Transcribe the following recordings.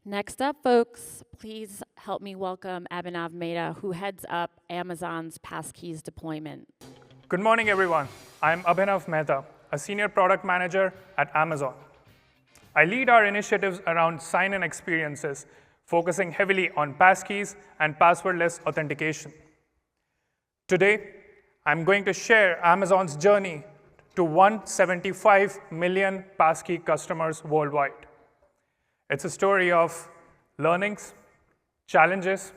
Next up, folks, please help me welcome Abhinav Mehta, who heads up Amazon's Passkeys deployment. Good morning, everyone. I'm Abhinav Mehta, a senior product manager at Amazon. I lead our initiatives around sign-in experiences, focusing heavily on passkeys and passwordless authentication. Today, I'm going to share Amazon's journey to 175 million passkey customers worldwide. It's a story of learnings, challenges,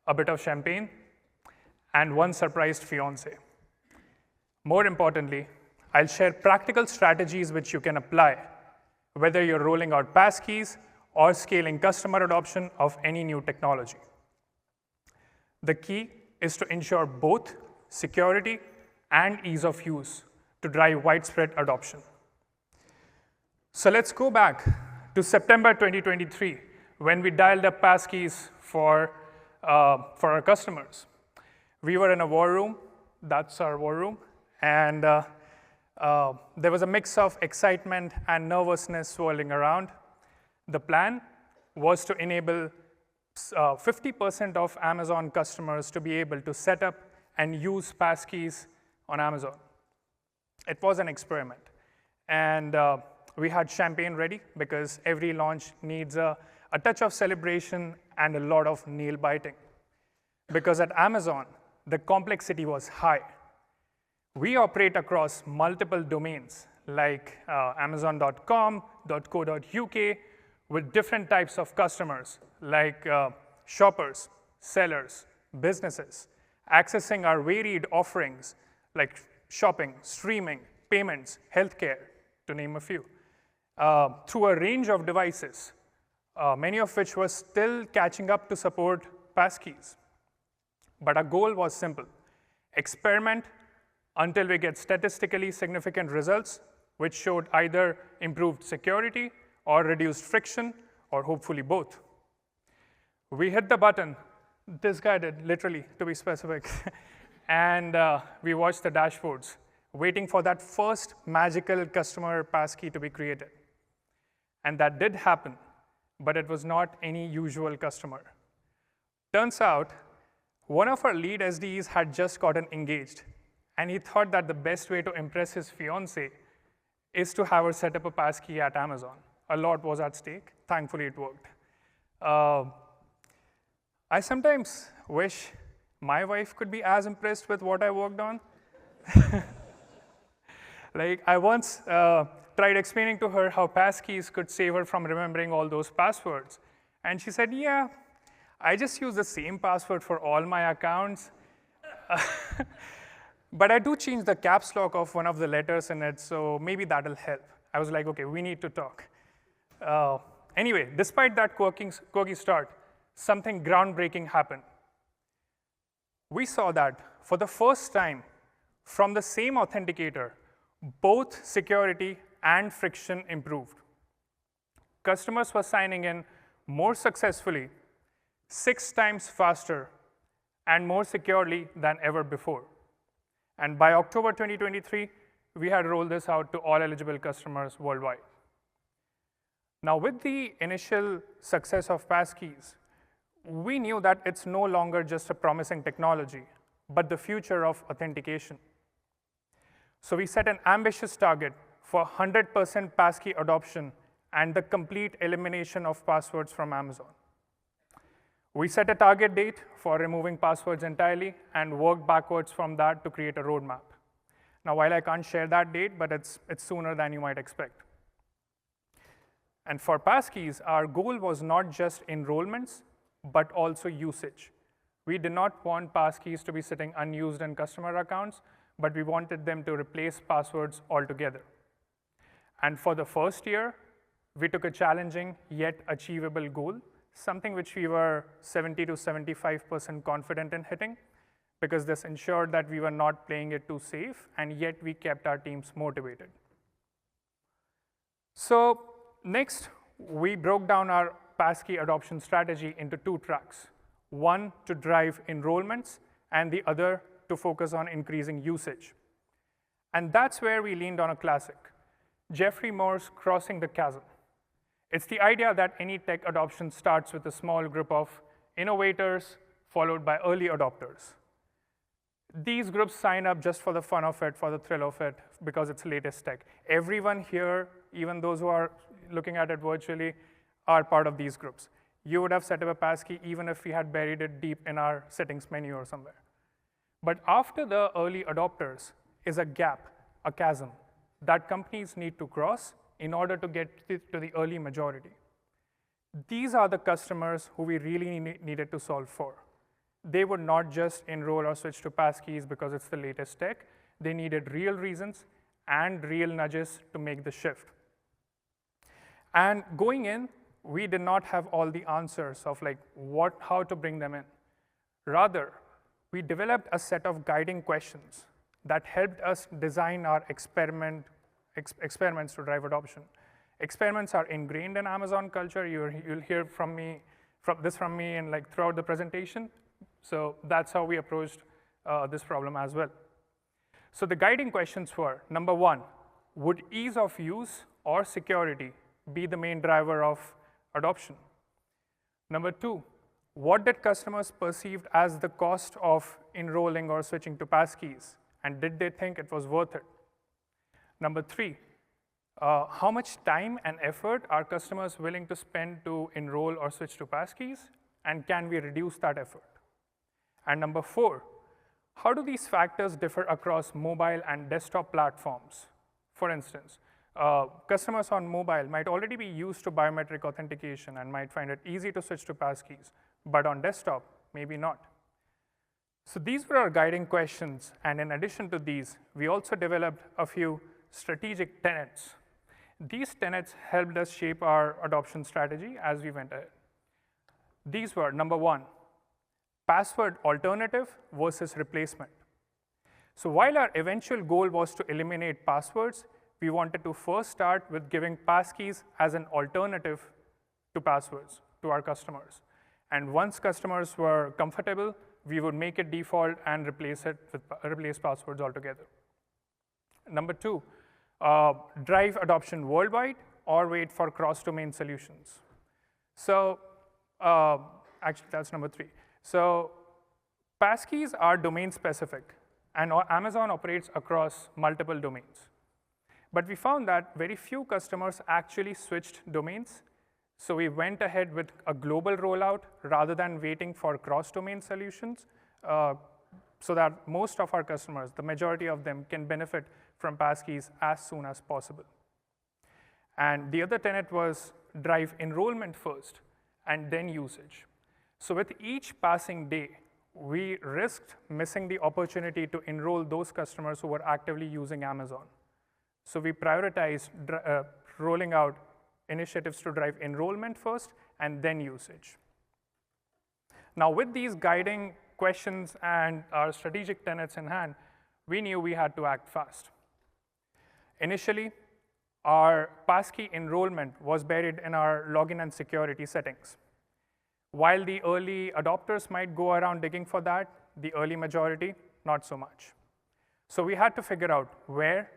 a bit of champagne, and one surprised fiance. More importantly, I'll share practical strategies which you can apply, whether you're rolling out passkeys or scaling customer adoption of any new technology. The key is to ensure both security and ease of use to drive widespread adoption. So let's go back to September 2023, when we dialed up passkeys for our customers. We were in a war room, that's our war room, and there was a mix of excitement and nervousness swirling around. The plan was to enable 50% of Amazon customers to be able to set up and use passkeys on Amazon. It was an experiment, and we had champagne ready because every launch needs a touch of celebration and a lot of nail biting. Because at Amazon, the complexity was high. We operate across multiple domains like amazon.com, .co.uk, with different types of customers like shoppers, sellers, businesses, accessing our varied offerings like shopping, streaming, payments, healthcare, to name a few, through a range of devices, many of which were still catching up to support passkeys. But our goal was simple: experiment until we get statistically significant results, which showed either improved security or reduced friction, or hopefully both. We hit the button. This guy did, literally, to be specific. And we watched the dashboards, waiting for that first magical customer passkey to be created. And that did happen, but it was not any usual customer. Turns out, one of our lead SDEs had just gotten engaged, and he thought that the best way to impress his fiancée is to have her set up a passkey at Amazon. A lot was at stake. Thankfully, it worked. I sometimes wish my wife could be as impressed with what I worked on. Like, I once tried explaining to her how passkeys could save her from remembering all those passwords. And she said, yeah, I just use the same password for all my accounts. But I do change the caps lock of one of the letters in it, so maybe that'll help. I was like, OK, we need to talk. Anyway, despite that quirky start, something groundbreaking happened. We saw that for the first time, from the same authenticator, both security and friction improved. Customers were signing in more successfully, 6 times faster, and more securely than ever before. And by October 2023, we had rolled this out to all eligible customers worldwide. Now, with the initial success of passkeys, we knew that it's no longer just a promising technology, but the future of authentication. So we set an ambitious target for 100% passkey adoption and the complete elimination of passwords from Amazon. We set a target date for removing passwords entirely and worked backwards from that to create a roadmap. Now, while I can't share that date, but it's sooner than you might expect. And for passkeys, our goal was not just enrollments, but also usage. We did not want passkeys to be sitting unused in customer accounts, but we wanted them to replace passwords altogether. And for the first year, we took a challenging yet achievable goal, something which we were 70 to 75% confident in hitting, because this ensured that we were not playing it too safe, and yet we kept our teams motivated. So next, we broke down our passkey adoption strategy into 2 tracks. One to drive enrollments, and the other to focus on increasing usage. And that's where we leaned on a classic, Geoffrey Moore's Crossing the Chasm. It's the idea that any tech adoption starts with a small group of innovators followed by early adopters. These groups sign up just for the fun of it, for the thrill of it, because it's latest tech. Everyone here, even those who are looking at it virtually, are part of these groups. You would have set up a passkey even if we had buried it deep in our settings menu or somewhere. But after the early adopters is a gap, a chasm, that companies need to cross in order to get to the early majority. These are the customers who we really needed to solve for. They would not just enroll or switch to passkeys because it's the latest tech. They needed real reasons and real nudges to make the shift. And going in, we did not have all the answers of like how to bring them in. Rather, we developed a set of guiding questions that helped us design our experiments to drive adoption. Experiments are ingrained in Amazon culture. You'll hear from me and like throughout the presentation. So that's how we approached this problem as well. So the guiding questions were, number one, would ease of use or security be the main driver of adoption? Number two, what did customers perceive as the cost of enrolling or switching to passkeys? And did they think it was worth it? Number three, how much time and effort are customers willing to spend to enroll or switch to passkeys? And can we reduce that effort? And number four, how do these factors differ across mobile and desktop platforms? For instance, customers on mobile might already be used to biometric authentication and might find it easy to switch to passkeys, but on desktop, maybe not. So these were our guiding questions, and in addition to these, we also developed a few strategic tenets. These tenets helped us shape our adoption strategy as we went ahead. These were, number one, password alternative versus replacement. So while our eventual goal was to eliminate passwords, we wanted to first start with giving passkeys as an alternative to passwords to our customers. And once customers were comfortable, we would make it default and replace passwords altogether. Number two, drive adoption worldwide or wait for cross-domain solutions. So actually, that's number three. So passkeys are domain-specific, and Amazon operates across multiple domains. But we found that very few customers actually switched domains, so we went ahead with a global rollout rather than waiting for cross-domain solutions, so that most of our customers, the majority of them, can benefit from passkeys as soon as possible. And the other tenet was drive enrollment first and then usage. So with each passing day, we risked missing the opportunity to enroll those customers who were actively using Amazon. So we prioritized rolling out initiatives to drive enrollment first and then usage. Now, with these guiding questions and our strategic tenets in hand, we knew we had to act fast. Initially, our passkey enrollment was buried in our login and security settings. While the early adopters might go around digging for that, the early majority, not so much. So we had to figure out where,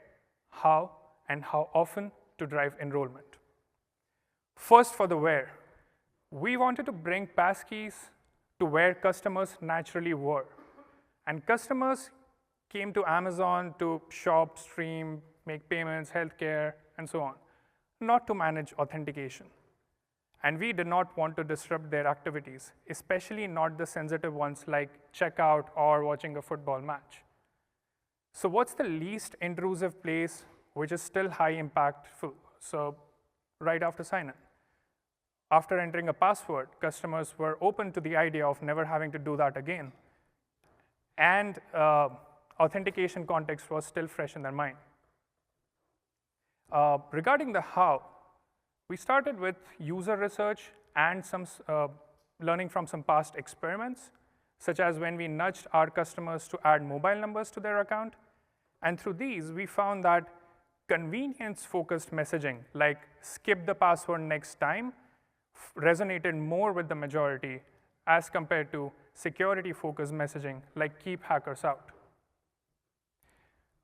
how, and how often to drive enrollment. First, for the where, we wanted to bring passkeys to where customers naturally were. And customers came to Amazon to shop, stream, make payments, healthcare, and so on, not to manage authentication. And we did not want to disrupt their activities, especially not the sensitive ones like checkout or watching a football match. So what's the least intrusive place which is still high impactful? So right after sign-in. After entering a password, customers were open to the idea of never having to do that again. And authentication context was still fresh in their mind. Regarding the how, we started with user research and some learning from some past experiments, such as when we nudged our customers to add mobile numbers to their account. And through these, we found that convenience-focused messaging, like skip the password next time, resonated more with the majority as compared to security-focused messaging, like keep hackers out.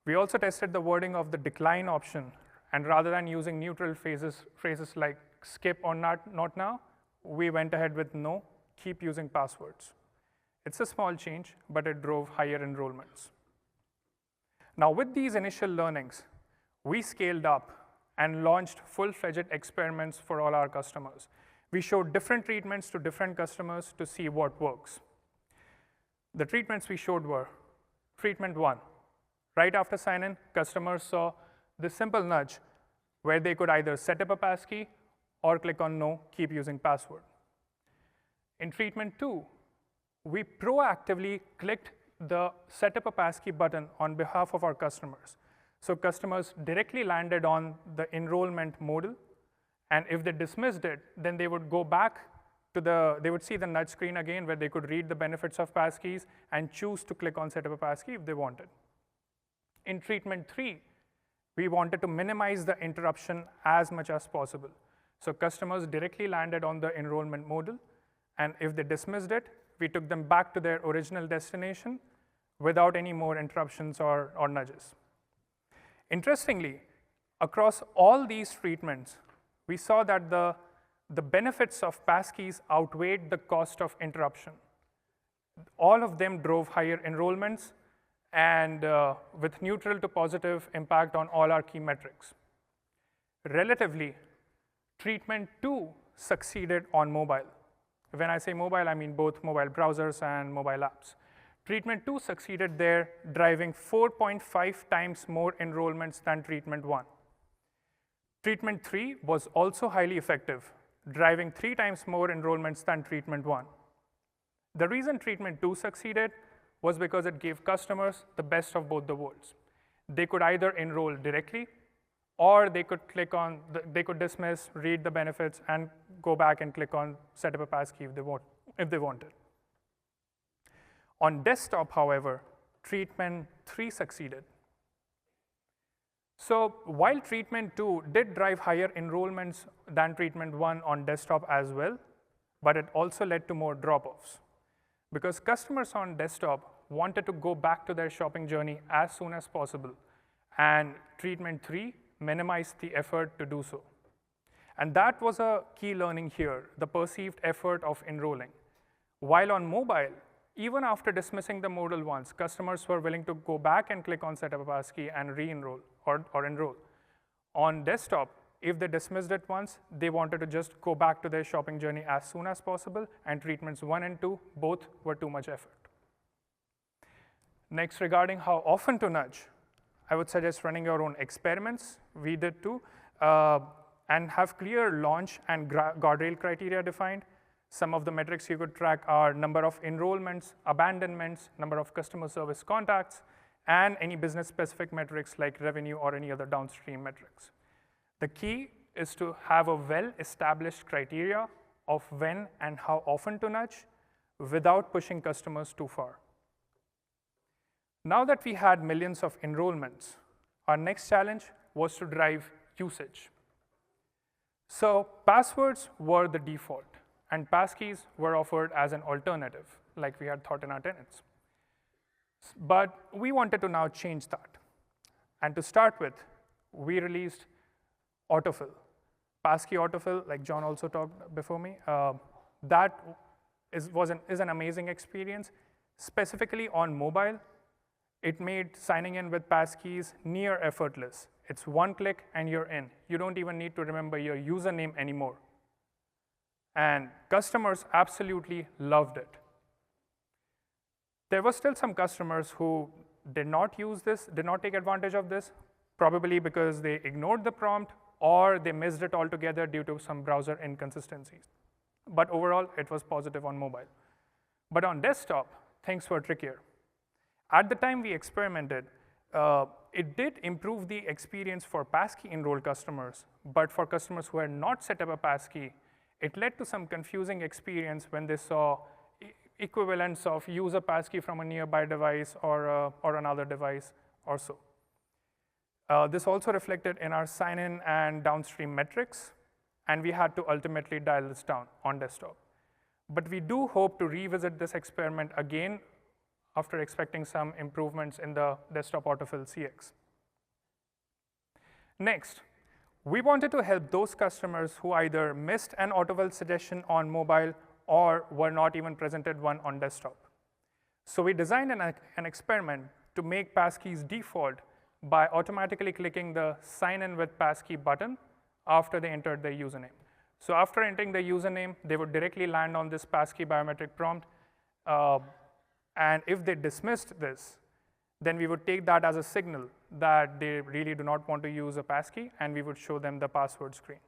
We also tested the wording of the decline option, and rather than using neutral phrases like skip or not now, we went ahead with no, keep using passwords. It's a small change, but it drove higher enrollments. Now, with these initial learnings, we scaled up and launched full-fledged experiments for all our customers. We showed different treatments to different customers to see what works. The treatments we showed were treatment 1. Right after sign-in, customers saw this simple nudge where they could either set up a passkey or click on no, keep using password. In treatment 2, we proactively clicked the set up a passkey button on behalf of our customers. So customers directly landed on the enrollment modal, and if they dismissed it, then they would go back to they would see the nudge screen again where they could read the benefits of passkeys and choose to click on set up a passkey if they wanted. In treatment 3, we wanted to minimize the interruption as much as possible. So customers directly landed on the enrollment modal, and if they dismissed it, we took them back to their original destination without any more interruptions or nudges. Interestingly, across all these treatments, we saw that the benefits of passkeys outweighed the cost of interruption. All of them drove higher enrollments and with neutral to positive impact on all our key metrics. Relatively, treatment 2 succeeded on mobile. When I say mobile, I mean both mobile browsers and mobile apps. Treatment 2 succeeded there, driving 4.5 times more enrollments than treatment 1. Treatment 3 was also highly effective, driving 3 times more enrollments than treatment 1. The reason treatment 2 succeeded was because it gave customers the best of both the worlds. They could either enroll directly, or they could they could dismiss, read the benefits, and go back and click on set up a passkey if they wanted. On desktop, however, treatment 3 succeeded. So while treatment 2 did drive higher enrollments than treatment 1 on desktop as well, but it also led to more drop-offs. Because customers on desktop wanted to go back to their shopping journey as soon as possible, and treatment 3 minimized the effort to do so. And that was a key learning here, the perceived effort of enrolling. While on mobile, even after dismissing the modal once, customers were willing to go back and click on set up a passkey and re-enroll or enroll. On desktop, if they dismissed it once, they wanted to just go back to their shopping journey as soon as possible, and treatments 1 and 2 both were too much effort. Next, regarding how often to nudge, I would suggest running your own experiments. We did too, and have clear launch and guardrail criteria defined. Some of the metrics you could track are number of enrollments, abandonments, number of customer service contacts, and any business-specific metrics like revenue or any other downstream metrics. The key is to have a well-established criteria of when and how often to nudge without pushing customers too far. Now that we had millions of enrollments, our next challenge was to drive usage. So passwords were the default, and passkeys were offered as an alternative, like we had thought in our tenets. But we wanted to now change that. And to start with, we released autofill. Passkey autofill, like John also talked before me, that is an amazing experience. Specifically on mobile, it made signing in with passkeys near effortless. It's one click and you're in. You don't even need to remember your username anymore. And customers absolutely loved it. There were still some customers who did not use this, did not take advantage of this, probably because they ignored the prompt or they missed it altogether due to some browser inconsistencies. But overall, it was positive on mobile. But on desktop, things were trickier. At the time we experimented, it did improve the experience for passkey enrolled customers, but for customers who had not set up a passkey, it led to some confusing experience when they saw equivalents of use a passkey from a nearby device or another device or so. This also reflected in our sign-in and downstream metrics, and we had to ultimately dial this down on desktop. But we do hope to revisit this experiment again after expecting some improvements in the desktop autofill CX. Next, We wanted to help those customers who either missed an autofill suggestion on mobile or were not even presented one on desktop. So we designed an experiment to make passkeys default by automatically clicking the Sign in with Passkey button after they entered their username. So after entering the username, they would directly land on this Passkey biometric prompt. And if they dismissed this, then we would take that as a signal that they really do not want to use a passkey, and we would show them the password screen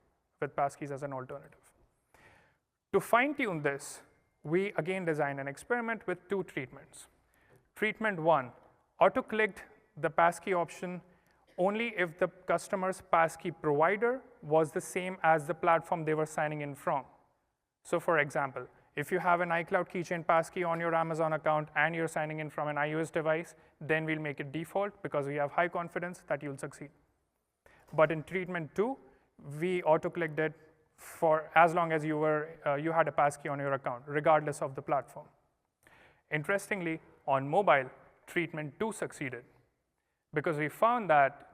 with passkeys as an alternative. To fine-tune this, we again designed an experiment with two treatments. Treatment one, auto-clicked the passkey option only if the customer's passkey provider was the same as the platform they were signing in from. So for example, if you have an iCloud keychain passkey on your Amazon account and you're signing in from an iOS device, then we'll make it default because we have high confidence that you'll succeed. But in treatment two, we auto-clicked it for as long as you had a passkey on your account, regardless of the platform. Interestingly, on mobile, treatment two succeeded because we found that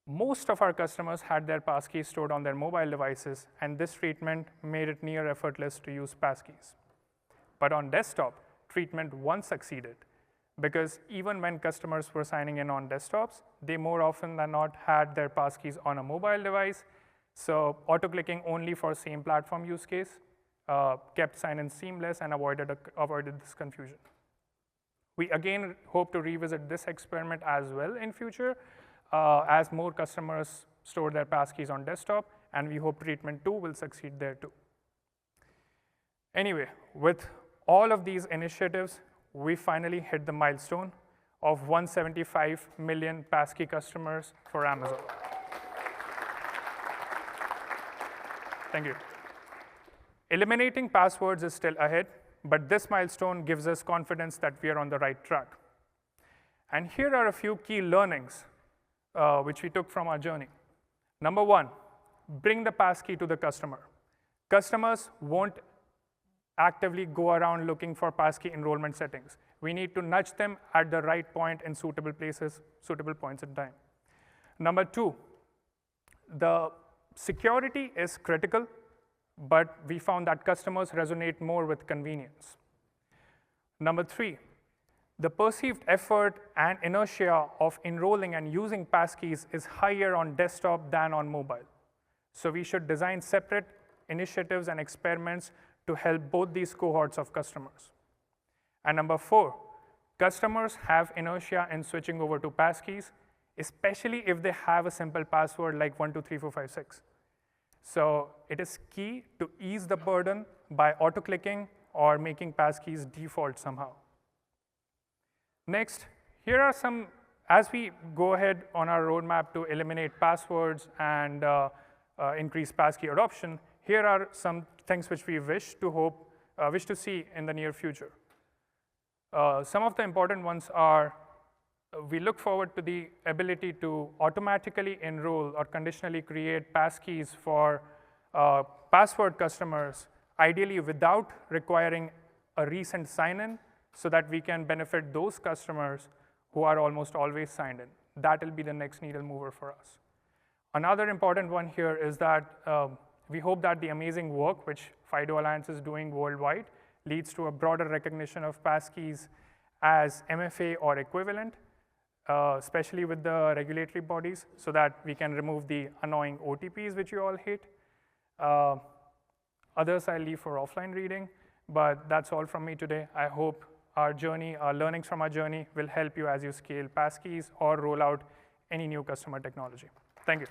most of our customers had their passkeys stored on their mobile devices, and this treatment made it near effortless to use passkeys. But on desktop, treatment one succeeded because even when customers were signing in on desktops, they more often than not had their passkeys on a mobile device. So auto-clicking only for same platform use case kept sign-in seamless and avoided this confusion. We again hope to revisit this experiment as well in future as more customers store their passkeys on desktop, and we hope treatment two will succeed there too. Anyway, with all of these initiatives, we finally hit the milestone of 175 million passkey customers for Amazon. Thank you. Eliminating passwords is still ahead, but this milestone gives us confidence that we are on the right track. And here are a few key learnings which we took from our journey. Number one, bring the passkey to the customer. Customers won't actively go around looking for passkey enrollment settings. We need to nudge them at the right point in suitable places, suitable points in time. Number two, the security is critical, but we found that customers resonate more with convenience. Number three, the perceived effort and inertia of enrolling and using passkeys is higher on desktop than on mobile. So we should design separate initiatives and experiments to help both these cohorts of customers. And number four, customers have inertia in switching over to passkeys, especially if they have a simple password like 123456. So it is key to ease the burden by auto-clicking or making passkeys default somehow. Next, here are some, as we go ahead on our roadmap to eliminate passwords and increase passkey adoption, here are some things which we wish to see in the near future. Some of the important ones are, we look forward to the ability to automatically enroll or conditionally create passkeys for password customers, ideally without requiring a recent sign-in, so that we can benefit those customers who are almost always signed in. That will be the next needle mover for us. Another important one here is that we hope that the amazing work which FIDO Alliance is doing worldwide leads to a broader recognition of passkeys as MFA or equivalent, especially with the regulatory bodies, so that we can remove the annoying OTPs which you all hate. Others I'll leave for offline reading, but that's all from me today. I hope our journey, our learnings from our journey will help you as you scale passkeys or roll out any new customer technology. Thank you.